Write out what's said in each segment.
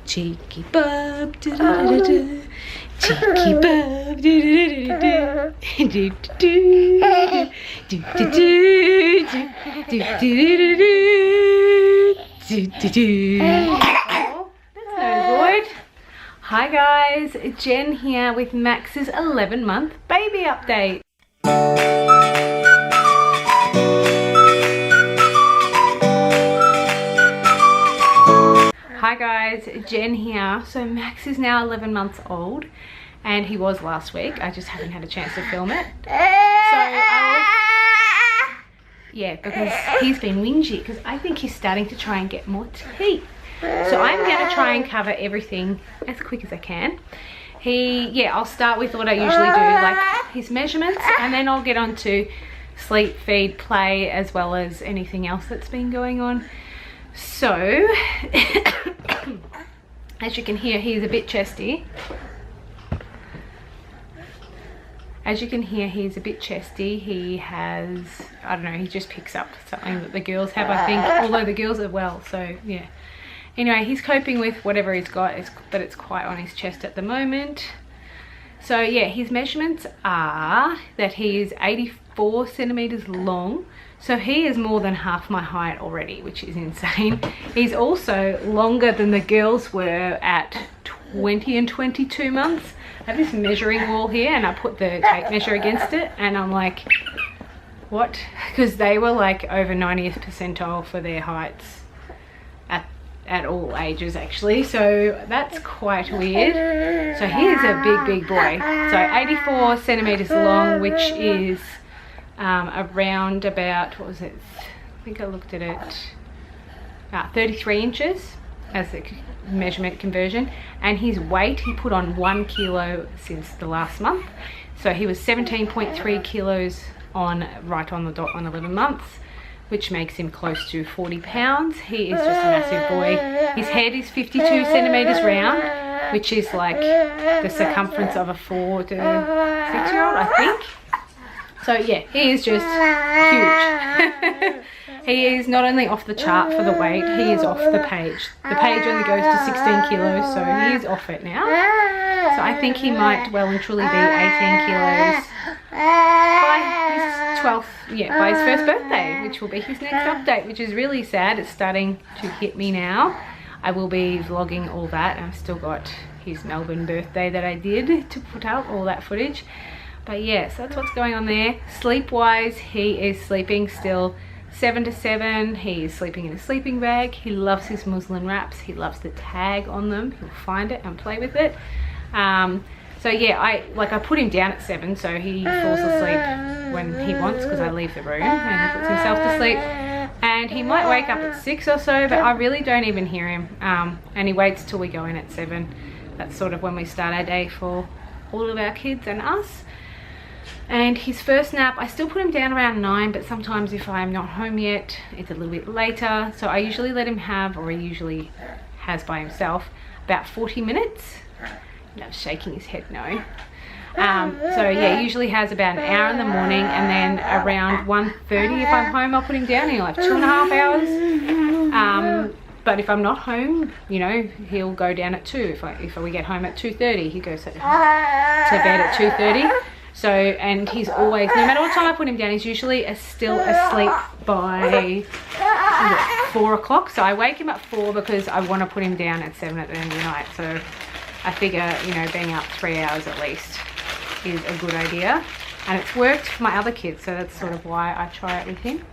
Cheeky bub, da da da da. Cheeky bub, da da da da da. That's no good. Hi guys, Jen here with Max's 11-month baby update. Hi guys, Jen here. So Max is now 11 months old and he was last week. I just haven't had a chance to film it. Yeah, because he's been whingy because I think he's starting to try and get more teeth. So I'm going to try and cover everything as quick as I can. I'll start with what I usually do, like his measurements, and then I'll get on to sleep, feed, play, as well as anything else that's been going on. So, as you can hear, he's a bit chesty. As you can hear, he's a bit chesty. He has, I don't know, he just picks up something that the girls have, I think, although the girls are well, so yeah. Anyway, he's coping with whatever he's got, but it's quite on his chest at the moment. So yeah, his measurements are that he is 84 centimeters long. So he is more than half my height already, which is insane. He's also longer than the girls were at 20 and 22 months. I have this measuring wall here and I put the tape measure against it and I'm like, what? Because they were like over 90th percentile for their heights at all ages actually. So that's quite weird. So he is a big boy. So 84 centimeters long, which is around about, what was it, I think I looked at it, 33 inches as the measurement conversion. And his weight, he put on 1 kilo since the last month, so he was 17.3 kilos right on the dot on 11 months, which makes him close to 40 pounds. He is just a massive boy. His head is 52 centimeters round, which is like the circumference of a 4 to 6-year-old, I think. So yeah, he is just huge. He is not only off the chart for the weight, he is off the page. The page only goes to 16 kilos, so he is off it now. So I think he might well and truly be 18 kilos by his first birthday, which will be his next update, which is really sad. It's starting to hit me now. I will be vlogging all that. I've still got his Melbourne birthday that I did to put up all that footage. But yes, that's what's going on there. Sleep wise, he is sleeping still 7 to 7. He is sleeping in a sleeping bag. He loves his muslin wraps. He loves the tag on them. He'll find it and play with it. So yeah, I put him down at 7, so he falls asleep when he wants because I leave the room and he puts himself to sleep. And he might wake up at 6 or so, but I really don't even hear him. And he waits till we go in at 7. That's sort of when we start our day for all of our kids and us. And his first nap, I still put him down around 9, but sometimes if I'm not home yet, it's a little bit later. So I usually let him have, or he usually has by himself, about 40 minutes. No, shaking his head no. So yeah, usually has about an hour in the morning, and then around 1:30 if I'm home, I'll put him down. He'll have 2.5 hours. But if I'm not home, you know, he'll go down at 2. If we get home at 2:30, he goes to bed at 2:30. So, and he's always, no matter what time I put him down, he's usually still asleep by 4 o'clock. So I wake him at 4 because I want to put him down at 7 at the end of the night. So I figure, you know, being up 3 hours at least is a good idea. And it's worked for my other kids, so that's sort of why I try it with him.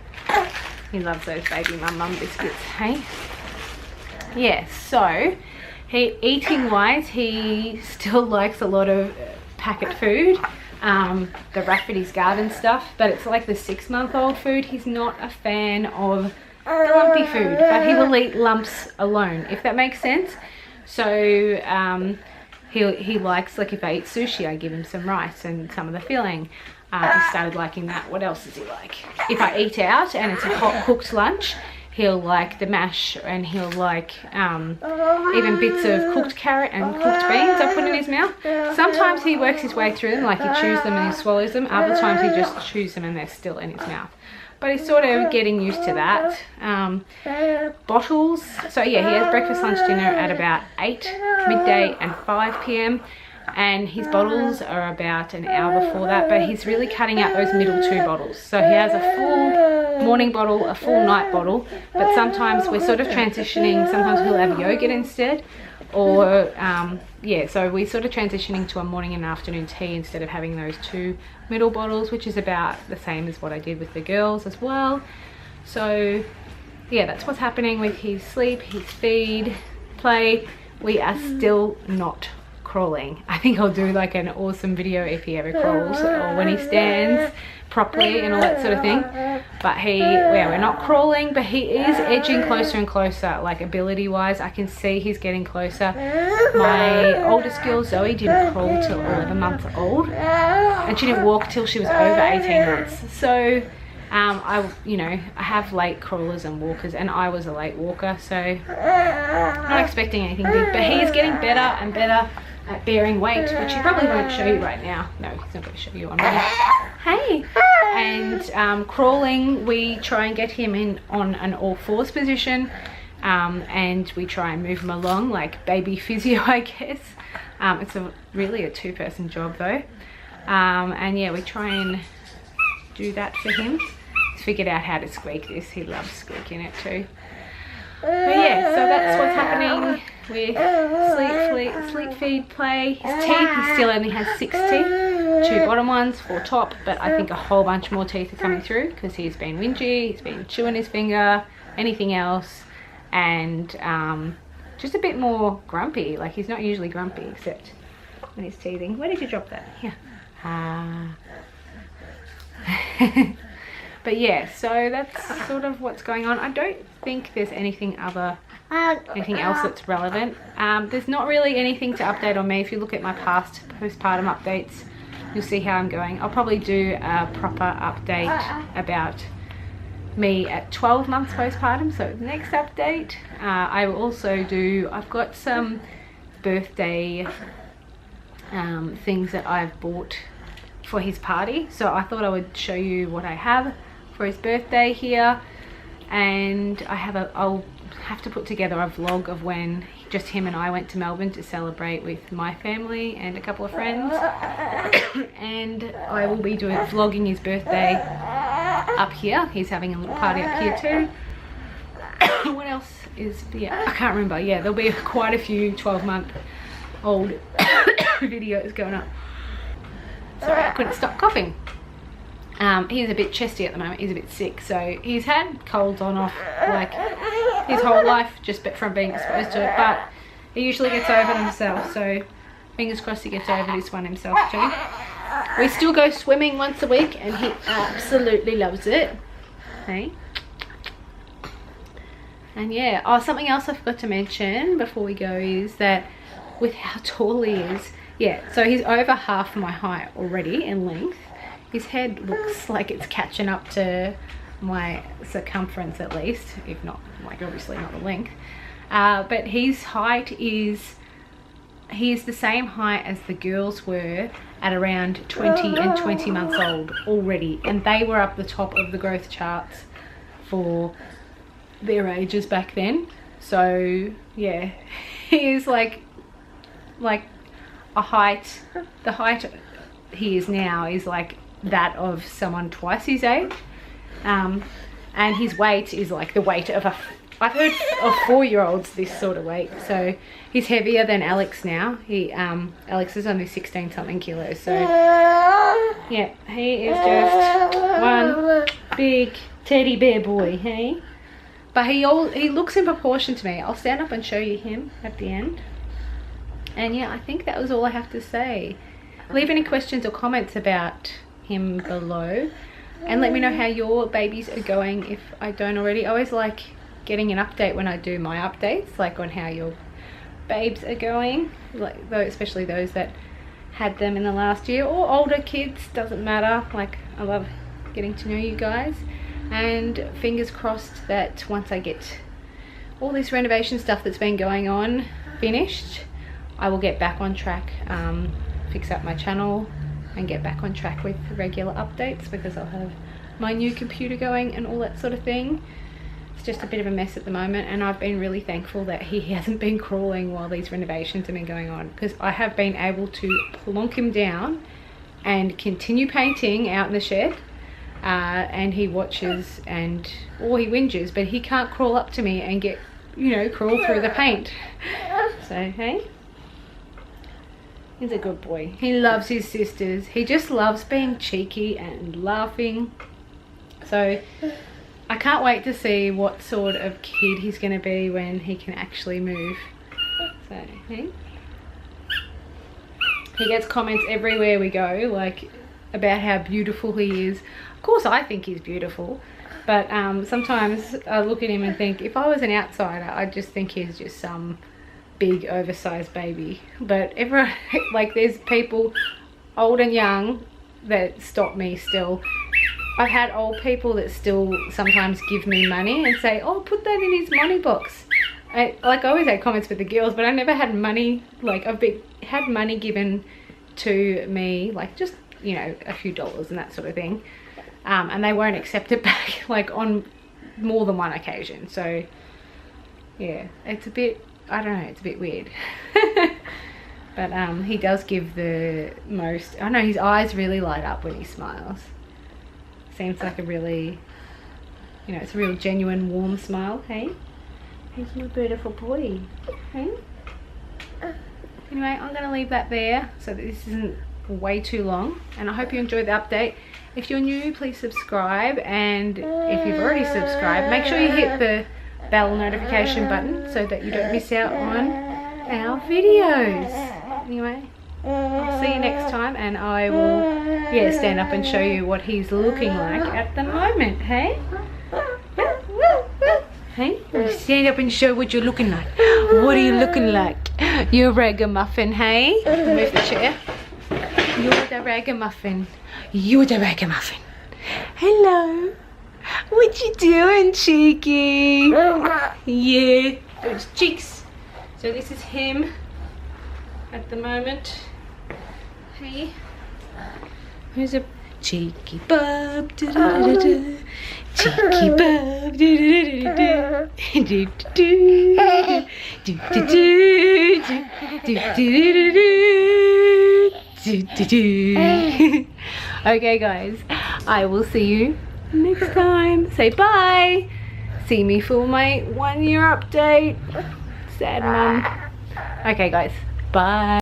He loves those baby mum biscuits, hey? Yeah, so eating wise, he still likes a lot of packet food. The Rafferty's Garden stuff, but it's like the 6-month-old food. He's not a fan of the lumpy food, but he will eat lumps alone, if that makes sense. So he likes, like if I eat sushi, I give him some rice and some of the filling. He started liking that. What else does he like? If I eat out and it's a hot cooked lunch, he'll like the mash, and he'll like even bits of cooked carrot and cooked beans I put in his mouth. Sometimes he works his way through them, like he chews them and he swallows them. Other times he just chews them and they're still in his mouth. but he's sort of getting used to that. Bottles, so yeah, he has breakfast, lunch, dinner at about 8, midday and 5 p.m. and his bottles are about an hour before that, but he's really cutting out those middle 2 bottles. So he has a full morning bottle, a full night bottle, but sometimes we're sort of transitioning. Sometimes he'll have yogurt instead, or yeah, so we're sort of transitioning to a morning and afternoon tea instead of having those 2 middle bottles, which is about the same as what I did with the girls as well. So yeah, that's what's happening with his sleep, his feed, play. We are still not crawling. I think I'll do like an awesome video if he ever crawls, or when he stands properly and all that sort of thing. But yeah, we're not crawling, but he is edging closer and closer, like ability wise. I can see he's getting closer. My oldest girl Zoe didn't crawl till 11 months old, and she didn't walk till she was over 18 months. So I have late crawlers and walkers, and I was a late walker, so I'm not expecting anything big, but he is getting better and better at bearing weight, which he probably won't show you right now. No, he's not going to show you on me. Hey! And crawling, we try and get him in on an all-fours position, and we try and move him along like baby physio, I guess. It's really a 2-person job though. And yeah, we try and do that for him. He's figured out how to squeak this. He loves squeaking it too. But yeah, so that's what's happening with sleep, feed, play. His teeth, he still only has 6 teeth, 2 bottom ones, 4 top, but I think a whole bunch more teeth are coming through because he's been whingy, he's been chewing his finger, anything else, and just a bit more grumpy. Like, he's not usually grumpy except when he's teething. Where did you drop that? Here. But yeah, so that's sort of what's going on. I don't think there's anything else that's relevant. There's not really anything to update on me. If you look at my past postpartum updates, you'll see how I'm going. I'll probably do a proper update about me at 12 months postpartum, so the next update. I will also do, I've got some birthday things that I've bought for his party, so I thought I would show you what I have for his birthday here. And I'll have to put together a vlog of when just him and I went to Melbourne to celebrate with my family and a couple of friends. And I will be vlogging his birthday up here. He's having a little party up here too. What else is, yeah, I can't remember. Yeah, there'll be quite a few 12-month-old videos going up. Sorry, I couldn't stop coughing. He's a bit chesty at the moment. He's a bit sick, so he's had colds on off like his whole life just from being exposed to it, but he usually gets over it himself, so fingers crossed he gets over this one himself too. We still go swimming once a week and he absolutely loves it. Hey. And yeah, oh, something else I forgot to mention before we go is that with how tall he is, yeah, so he's over half my height already in length. His head looks like it's catching up to my circumference at least, if not, like, obviously not the length. But his height is, he's the same height as the girls were at around 20 and 20 months old already. And they were up the top of the growth charts for their ages back then. So yeah, he is like a height, the height he is now is like that of someone twice his age, and his weight is like the weight of a, I've heard of 4-year-olds this sort of weight, so he's heavier than Alex now. Alex is only 16 something kilos, so yeah, he is just one big teddy bear boy, hey? But he looks in proportion to me. I'll stand up and show you him at the end. And yeah, I think that was all I have to say. Leave any questions or comments about him below, and let me know how your babies are going if I don't already. I always like getting an update when I do my updates, like on how your babes are going, like especially those that had them in the last year, or older kids, doesn't matter. Like, I love getting to know you guys, and fingers crossed that once I get all this renovation stuff that's been going on finished, I will get back on track, fix up my channel and get back on track with regular updates, because I'll have my new computer going and all that sort of thing. It's just a bit of a mess at the moment, and I've been really thankful that he hasn't been crawling while these renovations have been going on, because I have been able to plonk him down and continue painting out in the shed, and he watches and, or he whinges, but he can't crawl up to me and get, you know, crawl through the paint. So hey, he's a good boy. He loves his sisters. He just loves being cheeky and laughing. So I can't wait to see what sort of kid he's going to be when he can actually move. So hey, he gets comments everywhere we go, like about how beautiful he is. Of course I think he's beautiful, but sometimes I look at him and think, if I was an outsider, I'd just think he's just some big oversized baby. But everyone, like, there's people old and young that stop me still. I've had old people that still sometimes give me money and say, oh, put that in his money box. I always had comments with the girls, but I never had money. Like, I've had money given to me, like just, you know, a few dollars and that sort of thing, and they won't accept it back, like on more than one occasion. So yeah, it's a bit, I don't know, it's a bit weird. But he does give the most. I know his eyes really light up when he smiles. Seems like a really, you know, it's a real genuine warm smile. Hey, he's my beautiful boy. Hey. Anyway, I'm going to leave that there so that this isn't way too long, and I hope you enjoyed the update. If you're new, please subscribe, and if you've already subscribed, make sure you hit the bell notification button so that you don't miss out on our videos. Anyway, I'll see you next time, and I will stand up and show you what he's looking like at the moment. Hey, hey, stand up and show what you're looking like. What are you looking like? You're a ragamuffin. Hey, move the chair. You're the ragamuffin. You're the ragamuffin. Hello. What you doing, cheeky? Yeah, those cheeks. So this is him at the moment. Hey, who's a cheeky bub? Da -da -da -da. Cheeky bub. Da -da -da -da -da. Do -do -do -do. Do -do -do -do. Okay guys, I will see you next time. Say bye. See me for my 1 year update. Sad mum. Okay guys, bye.